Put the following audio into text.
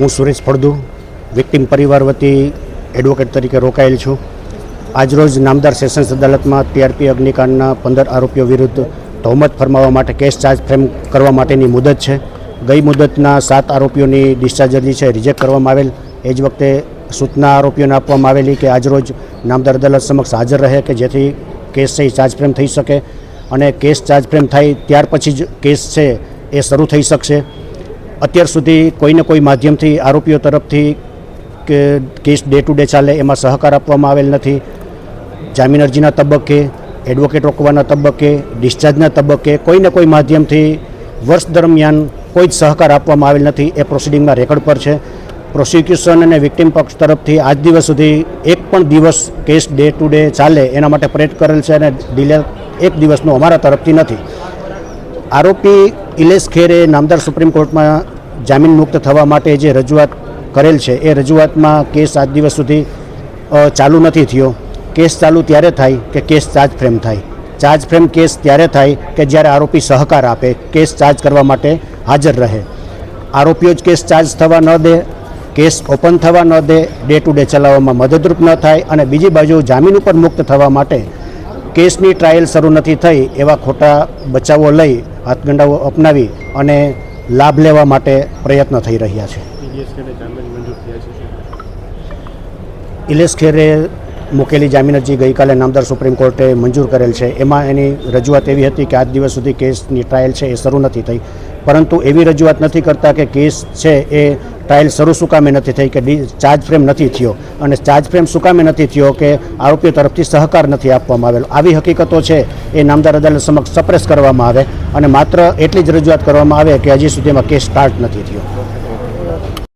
હું સુરેશ ફળદુ વિક્ટિમ પરિવાર વતી એડવોકેટ તરીકે રોકાયેલ છું. આજરોજ નામદાર સેશન્સ અદાલતમાં ટીઆરપી અગ્નિકાંડના 15 આરોપીઓ વિરુદ્ધ તહોમત ફરમાવવા માટે કેસ ચાર્જ ફ્રેમ કરવા માટેની મુદત છે. ગઈ મુદતના 7 આરોપીઓની ડિસ્ચાર્જ અરજી છે રિજેક્ટ કરવામાં આવેલ. એ જ વખતે સૂચના આરોપીઓને આપવામાં આવેલી કે આજરોજ નામદાર અદાલત સમક્ષ હાજર રહે કે જેથી કેસ છે એ ચાર્જ ફ્રેમ થઈ શકે અને કેસ ચાર્જ ફ્રેમ થાય ત્યાર પછી જ કેસ છે એ શરૂ થઈ શકશે. અત્યાર સુધી કોઈને કોઈ માધ્યમથી આરોપીઓ તરફથી કે કેસ ડે ટુ ડે ચાલે એમાં સહકાર આપવામાં આવેલ નથી. જામીન અરજીના તબક્કે, એડવોકેટ રોકવાના તબક્કે, ડિસ્ચાર્જના તબક્કે કોઈને કોઈ માધ્યમથી વર્ષ દરમિયાન કોઈ જ સહકાર આપવામાં આવેલ નથી. એ પ્રોસિડિંગમાં રેકોર્ડ પર છે. પ્રોસિક્યુશન અને વિક્ટિમ પક્ષ તરફથી આજ દિવસ સુધી એક પણ દિવસ કેસ ડે ટુ ડે ચાલે એના માટે પ્રયત્ન કરેલ છે અને ડિલે એક દિવસનો અમારા તરફથી નથી. આરોપી ઇલેશ ખેરે નામદાર સુપ્રીમ કોર્ટમાં જામીન મુક્ત થવા માટે જે રજૂઆત કરેલ છે એ રજૂઆતમાં કેસ આજ દિવસ સુધી ચાલુ નથી થયો. કેસ ચાલુ ત્યારે થાય કે કેસ ચાર્જ ફ્રેમ થાય. ચાર્જ ફ્રેમ કેસ ત્યારે થાય કે જ્યારે આરોપી સહકાર આપે, કેસ ચાર્જ કરવા માટે હાજર રહે. આરોપીઓ જ કેસ ચાર્જ થવા ન દે, કેસ ઓપન થવા ન દે, ડે ટુ ડે ચલાવવામાં મદદરૂપ ન થાય અને બીજી બાજુ જામીન ઉપર મુક્ત થવા માટે કેસની ટ્રાયલ શરૂ નથી થઈ એવા ખોટા બચાવો લઈ હાથગંડાઓ અપનાવી અને લાભ લેવા માટે પ્રયત્ન થઈ રહ્યા છે. ઇલેશ ખેરે મૂકેલી જામીન અરજી ગઈકાલે નામદાર સુપ્રીમ કોર્ટે મંજૂર કરેલ છે. એમાં એની રજૂઆત એવી હતી કે આજ દિવસ સુધી કેસની ટ્રાયલ છે એ શરૂ નથી થઈ, પરંતુ એવી રજૂઆત નથી કરતા કે કેસ છે એ ટ્રાયલ શરૂ શું કામે નથી થઈ કે ચાર્જ ફ્રેમ નથી થયો અને ચાર્જ ફ્રેમ શું કામે નથી થયો કે આરોપીઓ તરફથી સહકાર નથી આપવામાં આવેલો. આવી હકીકતો છે એ નામદાર અદાલત સમક્ષ સપ્રેસ કરવામાં આવે અને માત્ર એટલી જ રજૂઆત કરવામાં આવે કે હજી સુધીમાં કેસ સ્ટાર્ટ નથી થયો.